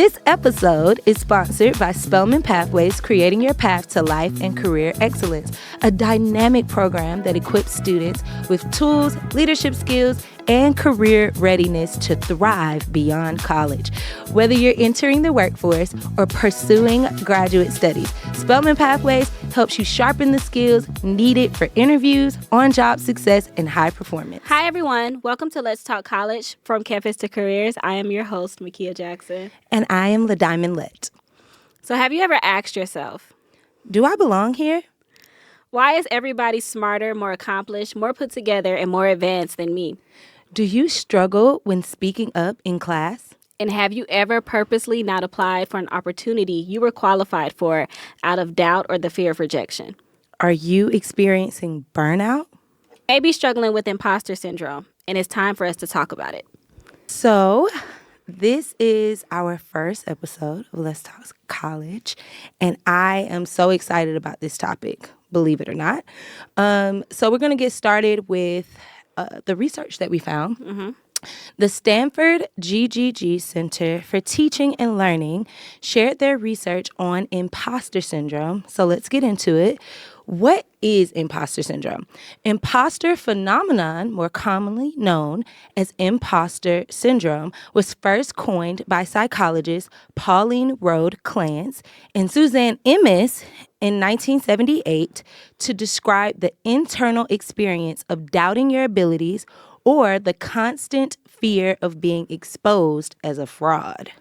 This episode is sponsored by Spelman Pathways, Creating Your Path to Life and Career Excellence, a dynamic program that equips students with tools, leadership skills, and career readiness to thrive beyond college. Whether you're entering the workforce or pursuing graduate studies, Spelman Pathways helps you sharpen the skills needed for interviews, on-job success, and high performance. Hi, everyone. Welcome to Let's Talk College, From Campus to Careers. I am your host, Makia Jackson. And I am LaDiamond Lett. So have you ever asked yourself, do I belong here? Why is everybody smarter, more accomplished, more put together, and more advanced than me? Do you struggle when speaking up in class? And have you ever purposely not applied for an opportunity you were qualified for out of doubt or the fear of rejection? Are you experiencing burnout? Maybe struggling with imposter syndrome, and it's time for us to talk about it. So, this is our first episode of Let's Talk College, and I am so excited about this topic, believe it or not. So we're going to get started with the research that we found. Mm-hmm. The Stanford GGG Center for Teaching and Learning shared their research on imposter syndrome. So let's get into it. What is imposter syndrome? Imposter phenomenon, more commonly known as imposter syndrome, was first coined by psychologists Pauline Rode Clance and Suzanne Imes in 1978 to describe the internal experience of doubting your abilities or the constant fear of being exposed as a fraud.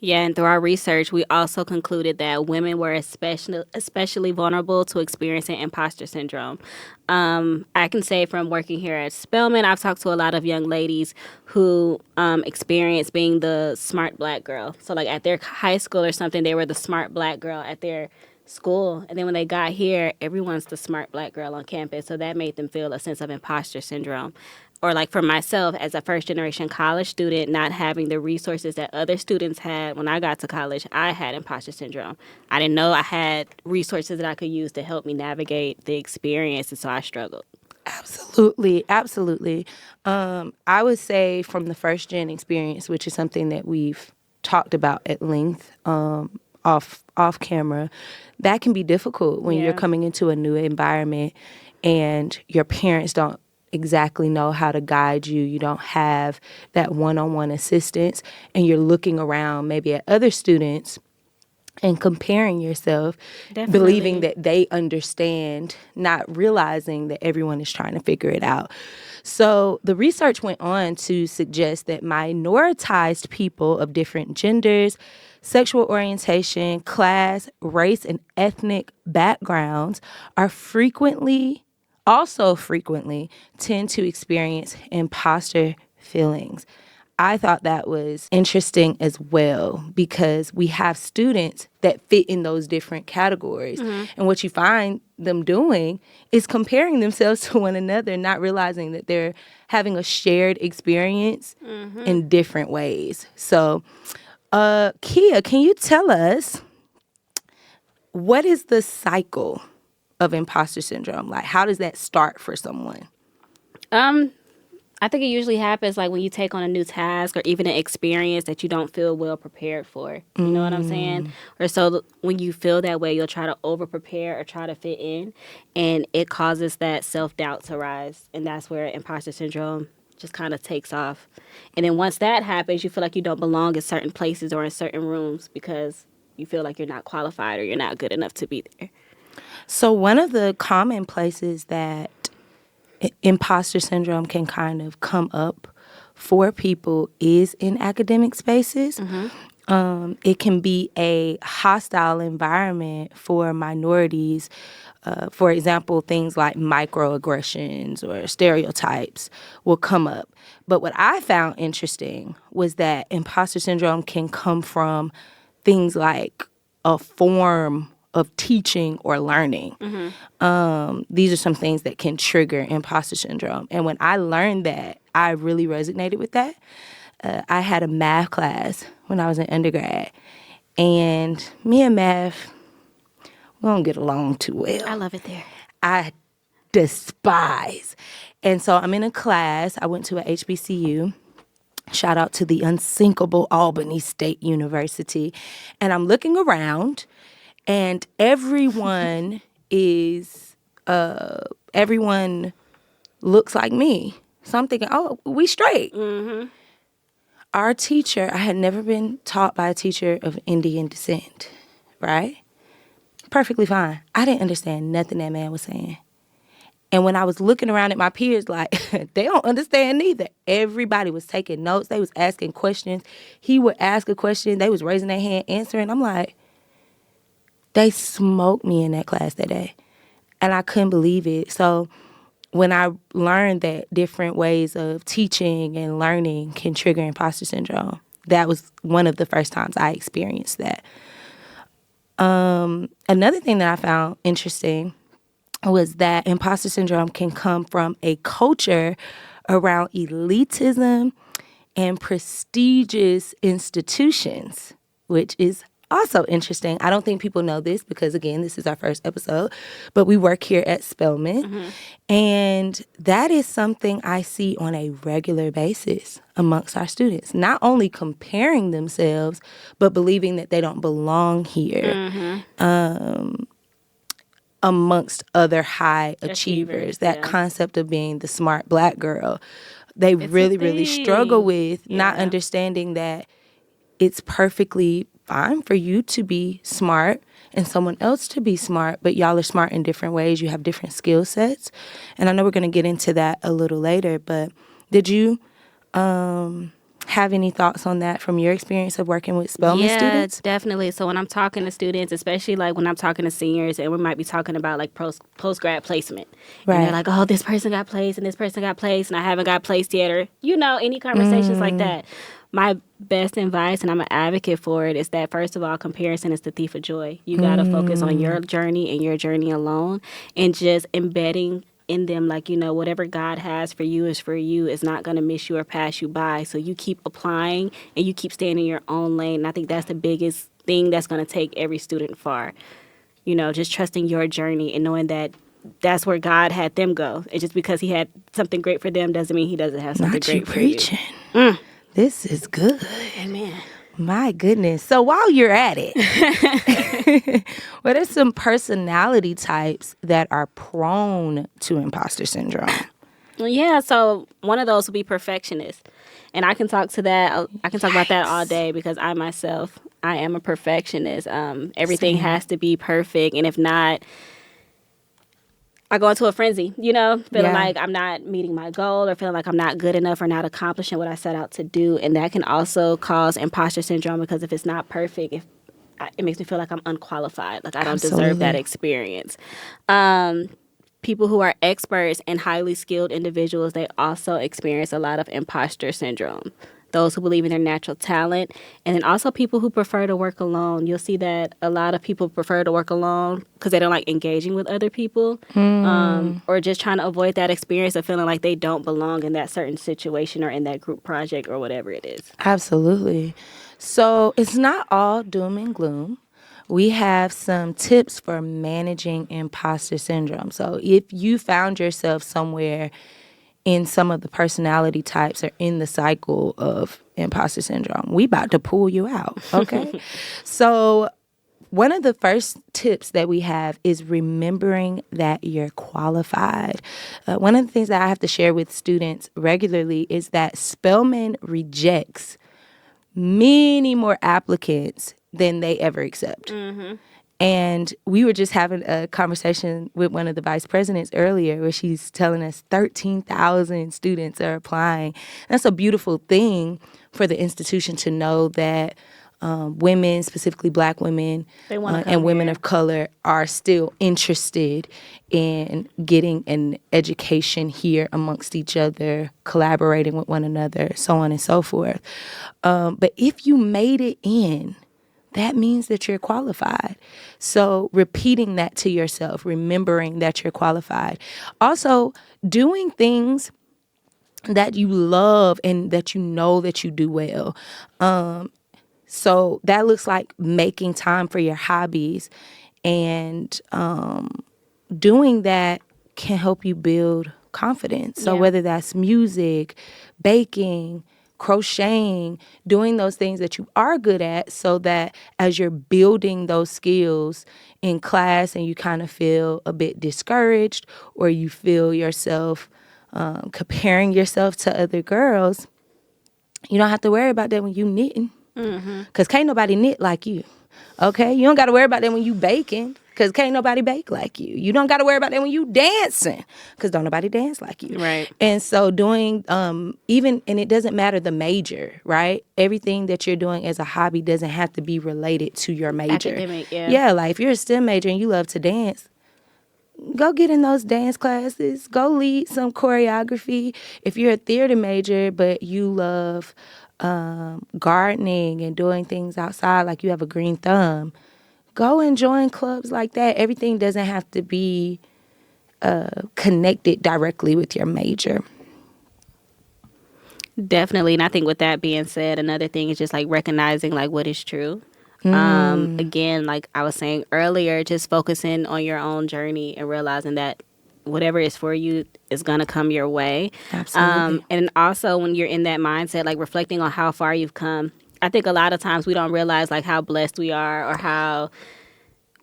Yeah, and through our research, we also concluded that women were especially vulnerable to experiencing imposter syndrome. I can say from working here at Spelman, I've talked to a lot of young ladies who experience being the smart black girl. So like at their high school or something, they were the smart black girl at their school. And then when they got here, everyone's the smart black girl on campus. So that made them feel a sense of imposter syndrome. Or like for myself, as a first-generation college student, not having the resources that other students had when I got to college, I had imposter syndrome. I didn't know I had resources that I could use to help me navigate the experience, and so I struggled. Absolutely, absolutely. I would say from the first-gen experience, which is something that we've talked about at length off camera, that can be difficult when you're coming into a new environment and your parents don't exactly know how to guide you. You don't have that one-on-one assistance, and you're looking around maybe at other students and comparing yourself, believing that they understand, not realizing that everyone is trying to figure it out. So the research went on to suggest that minoritized people of different genders, sexual orientation, class, race, and ethnic backgrounds are frequently tend to experience imposter feelings. I thought that was interesting as well because we have students that fit in those different categories. Mm-hmm. And what you find them doing is comparing themselves to one another, not realizing that they're having a shared experience in different ways. So, Kia, can you tell us what is the cycle of imposter syndrome? Like, how does that start for someone? I think it usually happens like when you take on a new task or even an experience that you don't feel well prepared for. You know what I'm saying? Or so when you feel that way, you'll try to over-prepare or try to fit in, and it causes that self-doubt to rise. And that's where imposter syndrome just kind of takes off. And then once that happens, you feel like you don't belong in certain places or in certain rooms because you feel like you're not qualified or you're not good enough to be there. So one of the common places that imposter syndrome can kind of come up for people is in academic spaces. Mm-hmm. It can be a hostile environment for minorities. For example, things like microaggressions or stereotypes will come up. But what I found interesting was that imposter syndrome can come from things like a form of teaching or learning. Mm-hmm. These are some things that can trigger imposter syndrome. And when I learned that, I really resonated with that. I had a math class when I was in undergrad. And me and math, we don't get along too well. I love it there. I despise. And so I'm in a class. I went to a HBCU. Shout out to the unsinkable Albany State University. And I'm looking around, and everyone is, everyone looks like me. So I'm thinking, oh, we straight. Our teacher, I had never been taught by a teacher of Indian descent, right? Perfectly fine. I didn't understand nothing that man was saying. And when I was looking around at my peers, like, they don't understand neither. Everybody was taking notes. They was asking questions. He would ask a question. They was raising their hand, answering. I'm like, they smoked me in that class that day. And I couldn't believe it. So when I learned that different ways of teaching and learning can trigger imposter syndrome, that was one of the first times I experienced that. Another thing that I found interesting was that imposter syndrome can come from a culture around elitism and prestigious institutions, which is also interesting. I don't think people know this because, again, this is our first episode, but we work here at Spelman. And that is something I see on a regular basis amongst our students, not only comparing themselves, but believing that they don't belong here. Amongst other high achievers, that concept of being the smart Black girl, they really struggle with not understanding that it's perfectly fine for you to be smart and someone else to be smart, but y'all are smart in different ways. You have different skill sets. And I know we're going to get into that a little later, but did you have any thoughts on that from your experience of working with Spelman students? Yeah, definitely. So when I'm talking to students, especially like when I'm talking to seniors, and we might be talking about like post-grad placement. Right. And they're like, oh, this person got placed and this person got placed and I haven't got placed yet, or, any conversations like that. My best advice, and I'm an advocate for it, is that first of all, comparison is the thief of joy. You got to focus on your journey and your journey alone, and just embedding in them, like, whatever God has for you is for you. It's not going to miss you or pass you by. So you keep applying and you keep staying in your own lane. And I think that's the biggest thing that's going to take every student far. Just trusting your journey and knowing that that's where God had them go. It's just because he had something great for them doesn't mean he doesn't have something great for you. Not you preaching. This is good. Amen. My goodness. So while you're at it, what are some personality types that are prone to imposter syndrome? Yeah, so one of those would be perfectionist. And I can talk to that. I can talk about that all day because I myself, I am a perfectionist. Everything has to be perfect. And if not, I go into a frenzy, feeling like I'm not meeting my goal or feeling like I'm not good enough or not accomplishing what I set out to do. And that can also cause imposter syndrome because if it's not perfect, it makes me feel like I'm unqualified, like I don't deserve that experience. People who are experts and highly skilled individuals, they also experience a lot of imposter syndrome. Those who believe in their natural talent, and then also people who prefer to work alone. You'll see that a lot of people prefer to work alone because they don't like engaging with other people, or just trying to avoid that experience of feeling like they don't belong in that certain situation or in that group project or whatever it is. Absolutely. So it's not all doom and gloom. We have some tips for managing imposter syndrome. So if you found yourself somewhere in some of the personality types or in the cycle of imposter syndrome, we about to pull you out, okay? So one of the first tips that we have is remembering that you're qualified. One of the things that I have to share with students regularly is that Spelman rejects many more applicants than they ever accept. And we were just having a conversation with one of the vice presidents earlier where she's telling us 13,000 students are applying. That's a beautiful thing for the institution to know that women, specifically Black women and women of color, are still interested in getting an education here amongst each other, collaborating with one another, so on and so forth. But if you made it in, that means that you're qualified. So repeating that to yourself, remembering that you're qualified. Also, doing things that you love and that you know that you do well. So that looks like making time for your hobbies, and doing that can help you build confidence. So whether that's music, baking, crocheting, doing those things that you are good at, so that as you're building those skills in class and you kind of feel a bit discouraged, or you feel yourself comparing yourself to other girls, you don't have to worry about that when you knitting. Because can't nobody knit like you. Okay? You don't got to worry about that when you baking. Because can't nobody bake like you. You don't got to worry about that when you dancing. Because don't nobody dance like you. Right. And so doing, even, and it doesn't matter the major, right? Everything that you're doing as a hobby doesn't have to be related to your major. Academic, yeah. Yeah, like if you're a STEM major and you love to dance, go get in those dance classes. Go lead some choreography. If you're a theater major but you love gardening and doing things outside, like you have a green thumb, go and join clubs like that. Everything doesn't have to be connected directly with your major. Definitely. And I think with that being said, another thing is just like recognizing like what is true. Again, like I was saying earlier, just focusing on your own journey and realizing that whatever is for you is going to come your way. Absolutely. And also when you're in that mindset, like reflecting on how far you've come. I think a lot of times we don't realize like how blessed we are or how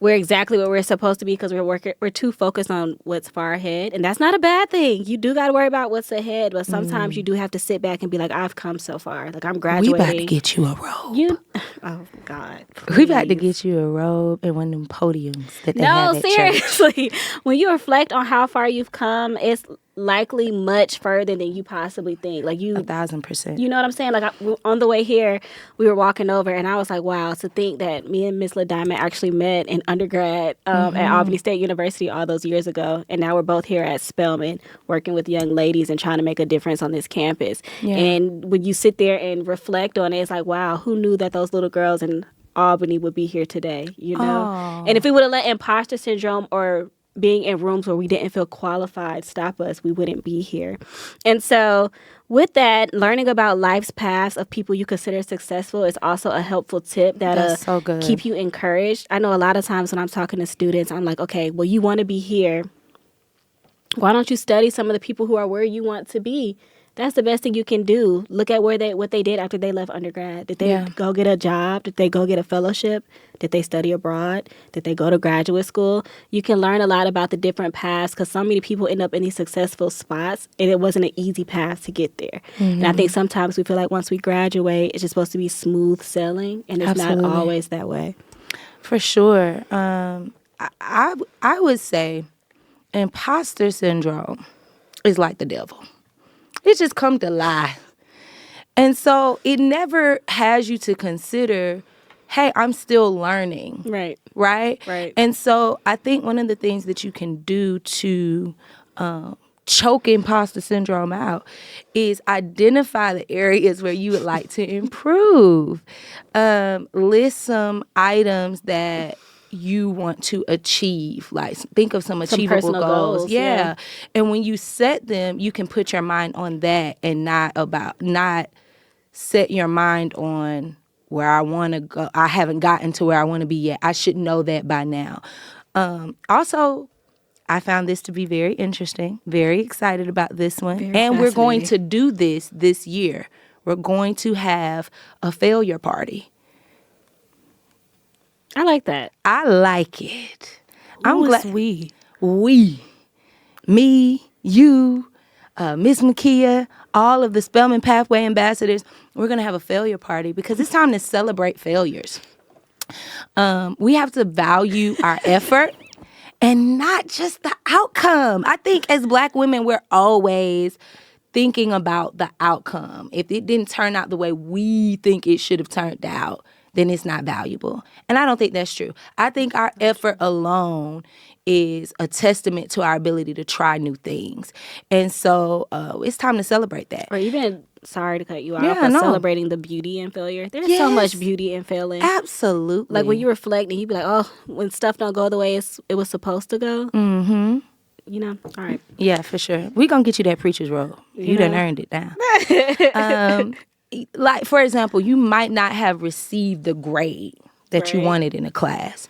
we're exactly what we're supposed to be because we're too focused on what's far ahead. And that's not a bad thing. You do got to worry about what's ahead. But sometimes you do have to sit back and be like, I've come so far. Like I'm graduating. We about to get you a robe. Oh, God. We about to please. get you a robe and one of them podiums that they No, have at church. seriously. When you reflect on how far you've come, it's likely much further than you possibly think. Like 1,000%. you know what I'm saying? Like on the way here, we were walking over, and I was like, "Wow!" To think that me and Miss LaDiamond actually met in undergrad at Albany State University all those years ago, and now we're both here at Spelman, working with young ladies and trying to make a difference on this campus. Yeah. And when you sit there and reflect on it, it's like, "Wow, who knew that those little girls in Albany would be here today?" You know? Aw. And if we would have let imposter syndrome or being in rooms where we didn't feel qualified stop us, we wouldn't be here. And so with that, learning about life's paths of people you consider successful is also a helpful tip that'll That's so good. keep you encouraged. I know a lot of times when I'm talking to students, I'm like, okay, well, you want to be here. Why don't you study some of the people who are where you want to be? That's the best thing you can do. Look at what they did after they left undergrad. Did they go get a job? Did they go get a fellowship? Did they study abroad? Did they go to graduate school? You can learn a lot about the different paths because so many people end up in these successful spots and it wasn't an easy path to get there. And I think sometimes we feel like once we graduate, it's just supposed to be smooth sailing, and it's Absolutely. not always that way. For sure. I would say imposter syndrome is like the devil. It just come to lie. And so it never has you to consider, hey, I'm still learning. Right. Right? And so I think one of the things that you can do to choke imposter syndrome out is identify the areas where you would like to improve. List some items that you want to achieve. Like think of some achievable personal goals. yeah. And when you set them, you can put your mind on that and not set your mind on where I want to go. I haven't gotten to where I want to be yet. I should know that by now. Also, I found this to be very interesting. Very excited about this one. Very and we're going fascinating. to do this year. We're going to have a failure party. I like that. I like it. I'm Who is glad we? we, me, you, Miss Makia, all of the Spelman Pathway ambassadors, we're going to have a failure party because it's time to celebrate failures. We have to value our effort and not just the outcome. I think as Black women, we're always thinking about the outcome. If it didn't turn out the way we think it should have turned out, then it's not valuable. And I don't think that's true. I think our effort alone is a testament to our ability to try new things. And so it's time to celebrate that. Or even, sorry to cut you off, Yeah, but no. celebrating the beauty in failure. There's so Yes. much beauty in failing. Absolutely. Like when you reflect and you be like, oh, when stuff don't go the way it was supposed to go. Mm-hmm. You know, all right. Yeah, for sure. We gonna get you that preacher's robe. You done earned it now. Like, for example, you might not have received the grade that you Right. wanted in a class,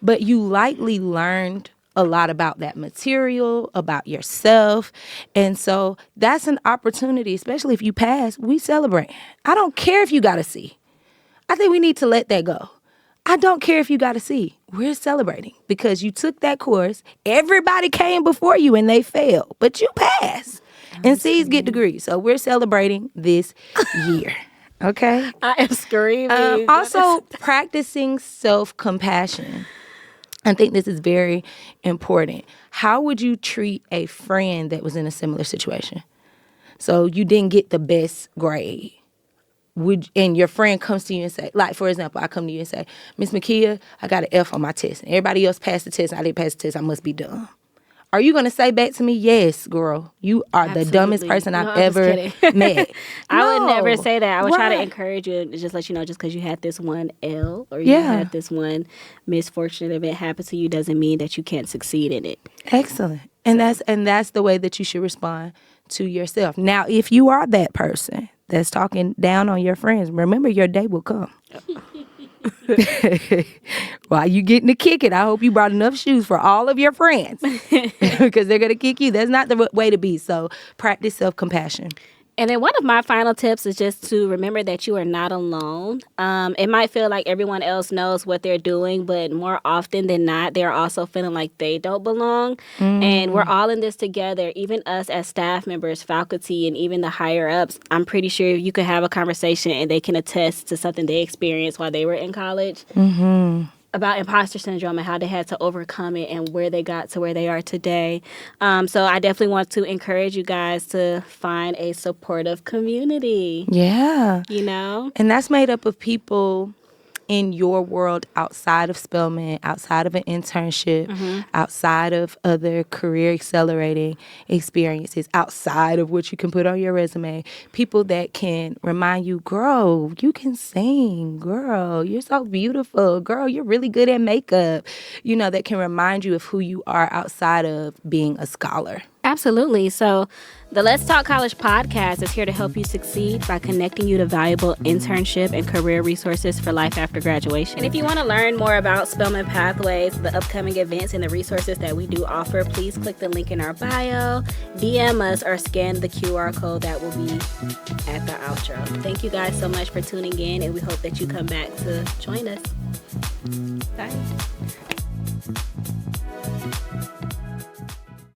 but you likely learned a lot about that material, about yourself. And so that's an opportunity, especially if you pass, we celebrate. I don't care if you got a C. I think we need to let that go. I don't care if you got a C. We're celebrating because you took that course. Everybody came before you and they failed, but you passed. And C's get degrees. So we're celebrating this year. Okay? I am screaming. Also, practicing self-compassion. I think this is very important. How would you treat a friend that was in a similar situation? So you didn't get the best grade. And your friend comes to you and say, like, for example, I come to you and say, Miss Makia, I got an F on my test. And everybody else passed the test and I didn't pass the test. I must be dumb. Are you going to say back to me, yes, girl, you are the dumbest person I've ever met? I would never say that. I would try to encourage you and just let you know, just because you had this one L or you had this one misfortunate event happen to you doesn't mean that you can't succeed in it. Excellent. And that's the way that you should respond to yourself. Now, if you are that person that's talking down on your friends, remember your day will come. While you getting to kick it, I hope you brought enough shoes for all of your friends because they're going to kick you. That's not the way to be. So practice self-compassion. And then one of my final tips is just to remember that you are not alone. It might feel like everyone else knows what they're doing, but more often than not, they're also feeling like they don't belong. And we're all in this together, even us as staff members, faculty, and even the higher ups. I'm pretty sure you could have a conversation and they can attest to something they experienced while they were in college. About imposter syndrome and how they had to overcome it and where they got to where they are today. So I definitely want to encourage you guys to find a supportive community. Yeah. You know? And that's made up of people in your world outside of Spelman, outside of an internship, outside of other career accelerating experiences, outside of what you can put on your resume. People that can remind you, girl, you can sing. Girl, you're so beautiful. Girl, you're really good at makeup. You know, that can remind you of who you are outside of being a scholar. Absolutely. So the Let's Talk College podcast is here to help you succeed by connecting you to valuable internship and career resources for life after graduation. And if you want to learn more about Spelman Pathways, the upcoming events, and the resources that we do offer, please click the link in our bio, DM us, or scan the QR code that will be at the outro. Thank you guys so much for tuning in, and we hope that you come back to join us. Bye.